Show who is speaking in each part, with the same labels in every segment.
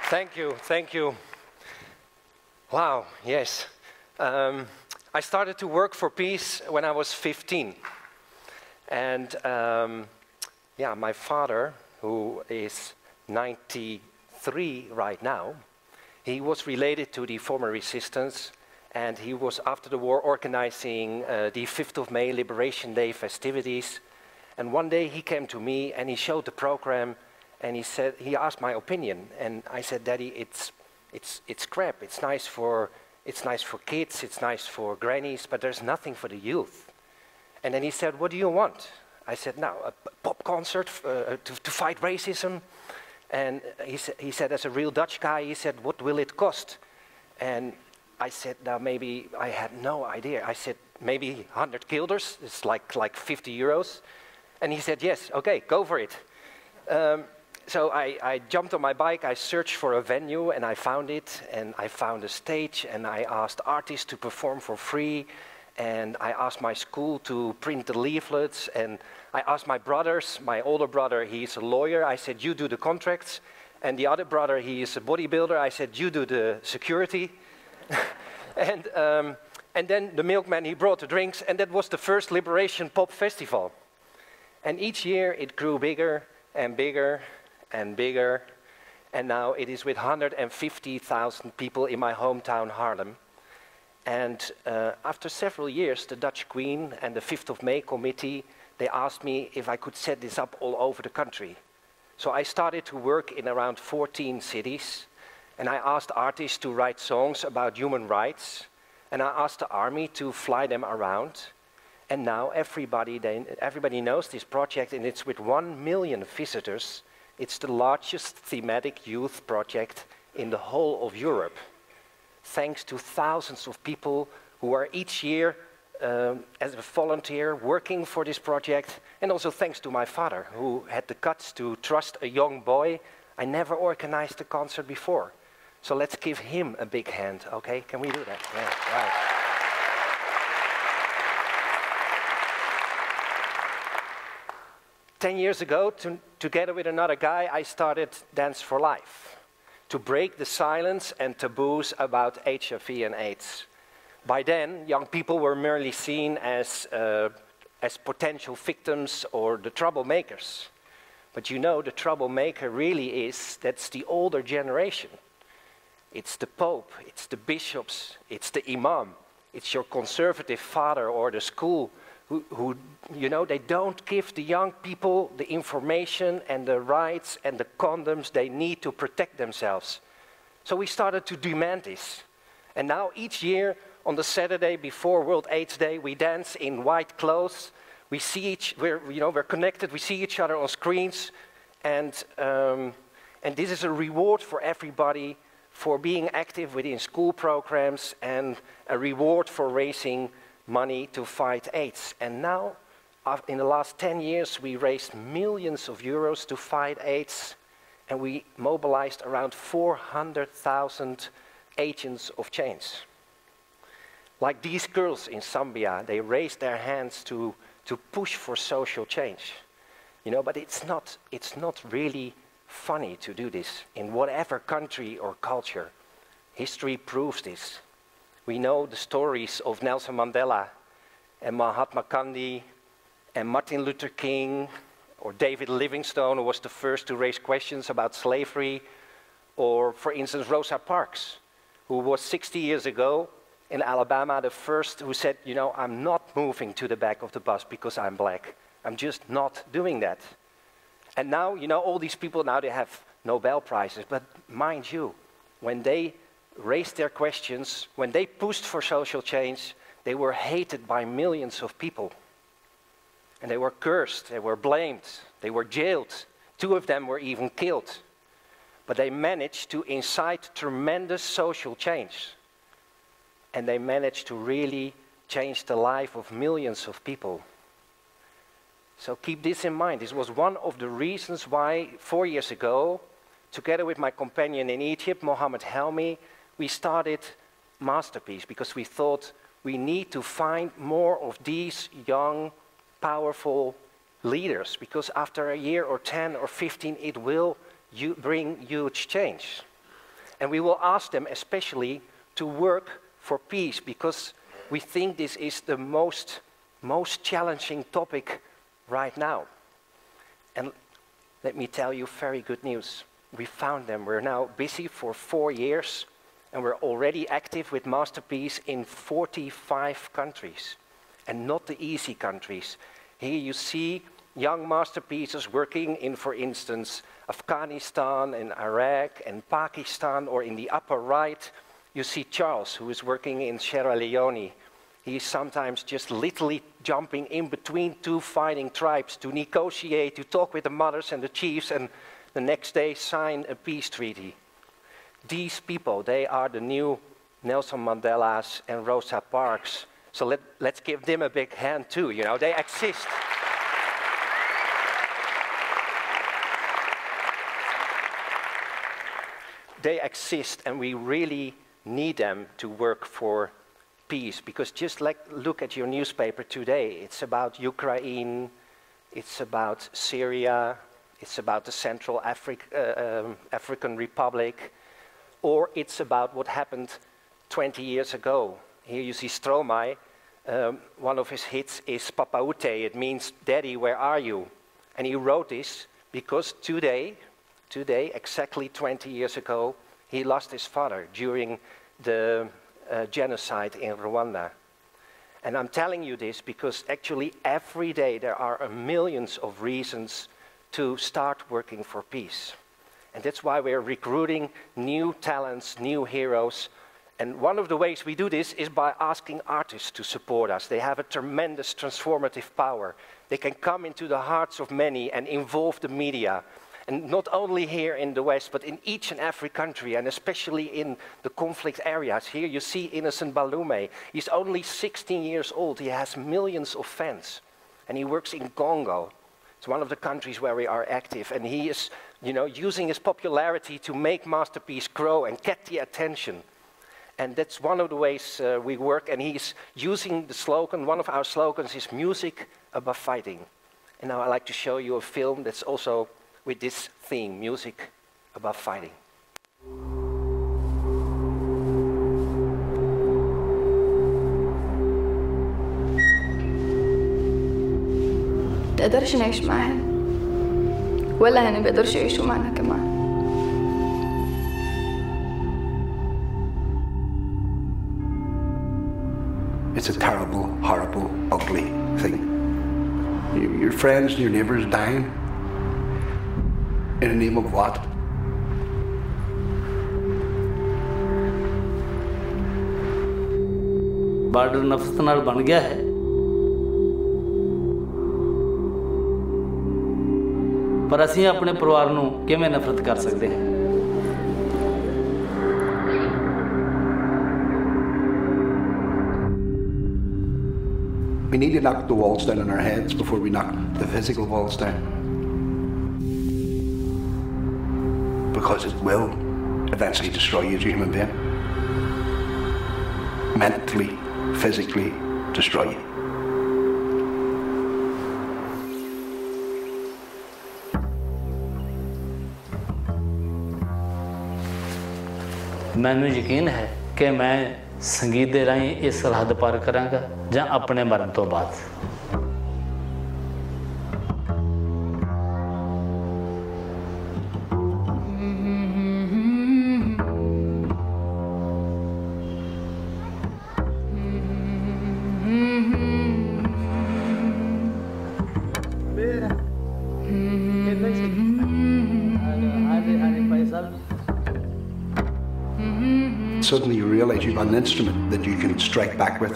Speaker 1: Thank you, thank you. Wow, yes. I started to work for peace when I was 15. And yeah, my father, who is 93 right now, he was related to the former resistance, and he was, after the war, organizing the 5th of May Liberation Day festivities. And one day he came to me and he showed the program, and he said, he asked my opinion, and I said, Daddy, it's crap. It's nice for kids, it's nice for grannies, but there's nothing for the youth. And then he said, what do you want? I said, now, a pop concert to fight racism. And he said, as a real Dutch guy, he said, what will it cost? And I said, now maybe, I had no idea. I said, maybe 100 guilders, it's like 50 euros. And he said, yes, okay, go for it. So I jumped on my bike, I searched for a venue, and I found it, and I found a stage, and I asked artists to perform for free, and I asked my school to print the leaflets, and I asked my brothers, my older brother, he's a lawyer, I said, you do the contracts, and the other brother, he is a bodybuilder, I said, you do the security. And then the milkman, he brought the drinks, and that was the first Liberation Pop Festival. And each year it grew bigger and bigger and bigger, and now it is with 150,000 people in my hometown Haarlem. And after several years, the Dutch Queen and the 5th of May committee, they asked me if I could set this up all over the country. So I started to work in around 14 cities, and I asked artists to write songs about human rights, and I asked the army to fly them around. And now everybody knows this project, and it's with 1 million visitors. It's the largest thematic youth project in the whole of Europe, thanks to thousands of people who are each year as a volunteer working for this project, and also thanks to my father, who had the guts to trust a young boy. I never organized a concert before. So let's give him a big hand, okay? Can we do that? Yeah, right. Ten years ago, together with another guy, I started Dance for Life to break the silence and taboos about HIV and AIDS. By then, young people were merely seen as potential victims or the troublemakers. But you know, the troublemaker really that's the older generation. It's the Pope, it's the bishops, it's the imam, it's your conservative father or the school who, you know, they don't give the young people the information and the rights and the condoms they need to protect themselves. So we started to demand this. And now each year on the Saturday before World AIDS Day, we dance in white clothes. We see we're connected, we see each other on screens. And this is a reward for everybody for being active within school programs, and a reward for raising money to fight AIDS. And now, in the last 10 years, we raised millions of euros to fight AIDS, and we mobilized around 400,000 agents of change. Like these girls in Zambia, they raised their hands to push for social change. You know, but it's not really funny to do this in whatever country or culture. History proves this. We know the stories of Nelson Mandela and Mahatma Gandhi and Martin Luther King, or David Livingstone, who was the first to raise questions about slavery, or for instance Rosa Parks, who was 60 years ago in Alabama the first who said, you know, I'm not moving to the back of the bus because I'm black. I'm just not doing that. And now, you know, all these people now, they have Nobel Prizes, but mind you, when they raised their questions, when they pushed for social change, they were hated by millions of people. And they were cursed, they were blamed, they were jailed. 2 of them were even killed. But they managed to incite tremendous social change. And they managed to really change the life of millions of people. So keep this in mind. This was one of the reasons why 4 years ago, together with my companion in Egypt, Mohammed Helmi, we started Masterpiece, because we thought we need to find more of these young, powerful leaders, because after a year or 10 or 15, it will bring huge change. And we will ask them especially to work for peace, because we think this is the most challenging topic right now. And let me tell you very good news. We found them. We're now busy for 4 years, and we're already active with Masterpiece in 45 countries, and not the easy countries. Here you see young masterpieces working in, for instance, Afghanistan and Iraq and Pakistan, or in the upper right, you see Charles, who is working in Sierra Leone. He is sometimes just literally jumping in between two fighting tribes to negotiate, to talk with the mothers and the chiefs, and the next day sign a peace treaty. These people, they are the new Nelson Mandelas and Rosa Parks. So let's give them a big hand too, you know, they exist. They exist, and we really need them to work for peace, because just like look at your newspaper today, it's about Ukraine, it's about Syria, it's about the Central African Republic, or it's about what happened 20 years ago. Here you see Stromae, one of his hits is Papa Ute, it means Daddy, where are you? And he wrote this because today, exactly 20 years ago, he lost his father during the genocide in Rwanda. And I'm telling you this because actually every day there are millions of reasons to start working for peace. And that's why we're recruiting new talents, new heroes. And one of the ways we do this is by asking artists to support us. They have a tremendous transformative power. They can come into the hearts of many and involve the media. And not only here in the West, but in each and every country, and especially in the conflict areas. Here you see Innocent Balume. He's only 16 years old. He has millions of fans. And he works in Congo. It's one of the countries where we are active. And he is, you know, using his popularity to make Masterpiece grow and get the attention. And that's one of the ways we work. And he's using the slogan, one of our slogans is music above fighting. And now I'd like to show you a film that's also with this theme, music above fighting.
Speaker 2: تقدرش نعيش معاهم ولا هن بيقدرش يعيشوا معنا كمان.
Speaker 3: It's a terrible, horrible, ugly thing. Your friends and your neighbours dying. In the name of what?
Speaker 4: Border ਨਫ਼ਰਤ ਨਾਲ ਬਣ ਗਿਆ ਹੈ। ਪਰ ਅਸੀਂ ਆਪਣੇ ਪਰਿਵਾਰ ਨੂੰ ਕਿਵੇਂ ਨਫ਼ਰਤ ਕਰ ਸਕਦੇ ਹਾਂ?
Speaker 3: We need to knock the walls down in our heads before we knock the physical walls down. Because it will eventually destroy you as a human being. Mentally, physically destroy you.
Speaker 4: ਮੈਨੂੰ ਯਕੀਨ ਹੈ ਕਿ ਮੈਂ ਸੰਗੀਤ ਦੇ ਰਾਹੀਂ ਇਹ ਸਰਹੱਦ ਪਾਰ ਕਰਾਂਗਾ ਜਾਂ ਆਪਣੇ ਮਰਨ ਤੋਂ ਬਾਅਦ।
Speaker 3: Suddenly you realise you've got an instrument that you can strike back with.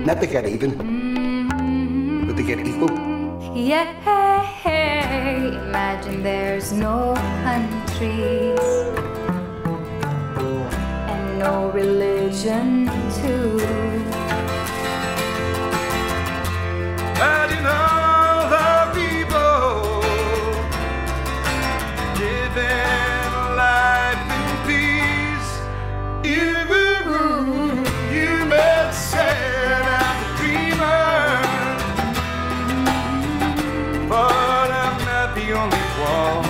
Speaker 3: Not to get even, but to get equal.
Speaker 2: Yeah, imagine there's no countries and no religion too.
Speaker 5: Imagine all the people living life in peace. You met sad and a dreamer, but I'm not the only one.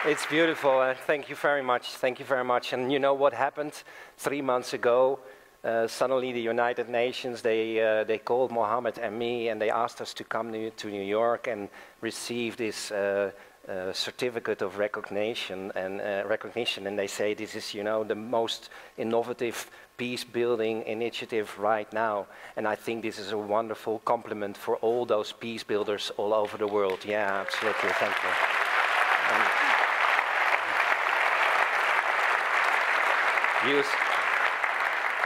Speaker 1: It's beautiful. Thank you very much. Thank you very much. And you know what happened 3 months ago? Suddenly the United Nations, they called Mohammed and me and they asked us to come to New York and receive this certificate of recognition. And they say this is, you know, the most innovative peace building initiative right now. And I think this is a wonderful compliment for all those peace builders all over the world. Yeah, absolutely. Thank you.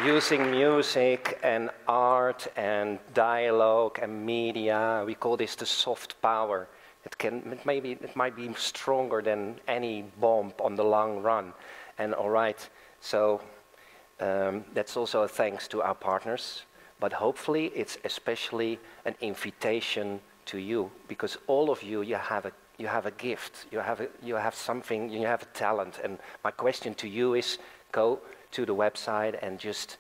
Speaker 1: Using music and art and dialogue and media, we call this the soft power. It might be stronger than any bomb on the long run. And all right, so that's also a thanks to our partners, but hopefully it's especially an invitation to you, because all of you, you have a gift, you have something, you have a talent. And my question to you is, go to the website and just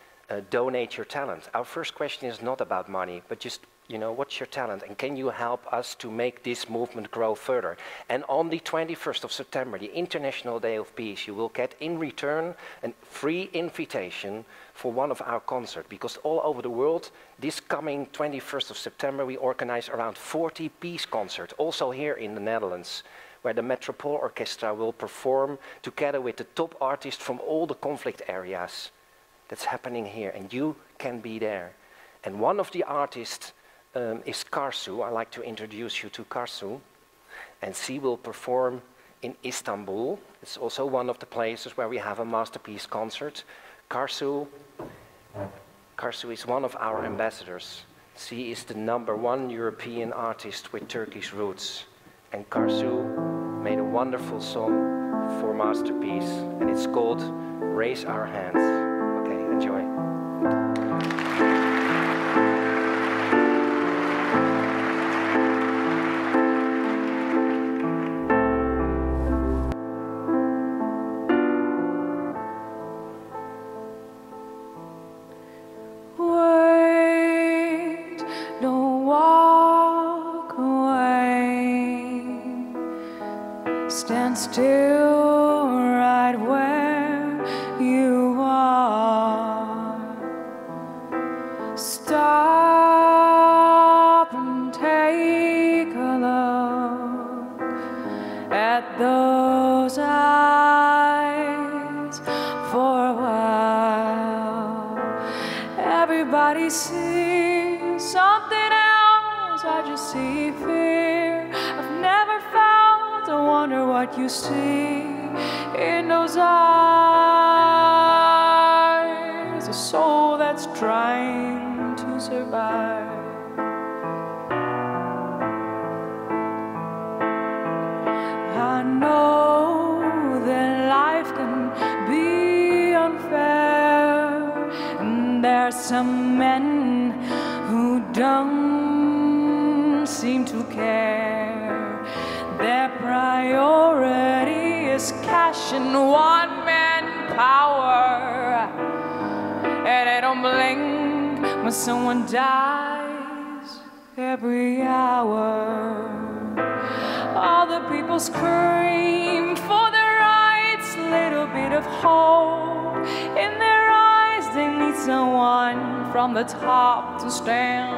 Speaker 1: donate your talent. Our first question is not about money, but just, you know, what's your talent and can you help us to make this movement grow further? And on the 21st of September, the International Day of Peace, you will get in return a free invitation for one of our concerts, because all over the world, this coming 21st of September, we organize around 40 peace concerts, also here in the Netherlands, where the Metropole Orchestra will perform together with the top artists from all the conflict areas. That's happening here, and you can be there. And one of the artists is Karsu. I'd like to introduce you to Karsu. And she will perform in Istanbul. It's also one of the places where we have a masterpiece concert. Karsu is one of our ambassadors. She is the #1 European artist with Turkish roots. And Karsu made a wonderful song for Masterpiece, and it's called Raise Our Hands. Okay, enjoy.
Speaker 6: Wait, don't walk away. Stand still right where you are. Stop and take a look at those eyes for a while. Everybody sees something else. I just see fear. I've never felt. I wonder what you see in those eyes. A soul that's trying to survive. I know that life can be unfair, and there's some men who don't seem to care. Their priority is cash and one-man power, and they don't blink when someone dies every hour. All the people scream for their rights, little bit of hope in their eyes. They need someone from the top to stand.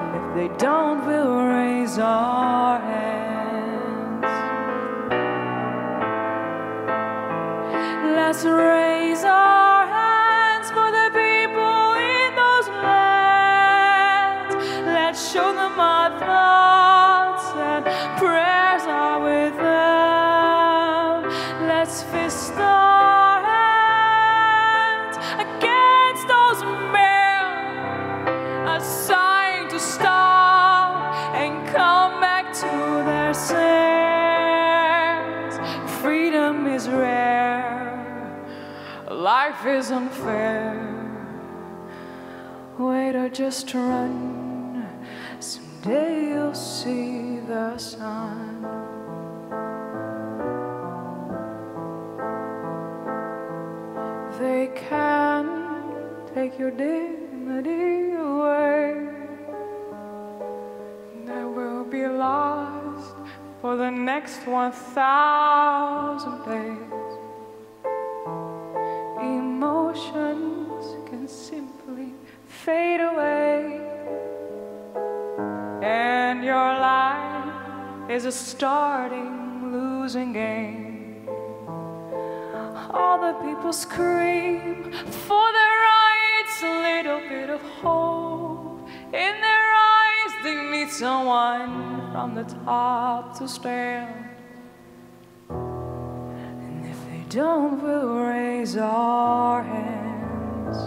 Speaker 6: And if they don't, we'll raise our hands. Let's raise our hands for the people in those lands. Let's show them our thoughts and prayers are with them. Let's fist our hands against those men, a sign to stop and come back to their sense. Freedom is rare, life is unfair. Wait or just run. Someday you'll see the sun. They can't take your dignity away. There will be lost for the next 1,000 days. Emotions can simply fade away, and your life is a starting losing game. All the people scream for their rights, a little bit of hope in their eyes. They need someone from the top to stand. And if they don't, we'll raise our hands.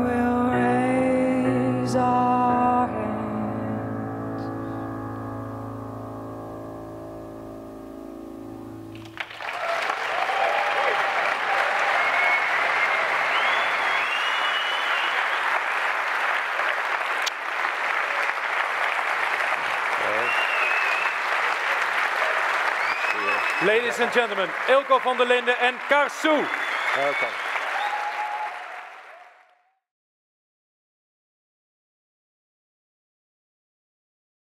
Speaker 6: We'll raise our hands.
Speaker 7: Ladies and gentlemen, Ilco van der Linde en Karsu.
Speaker 1: Okay.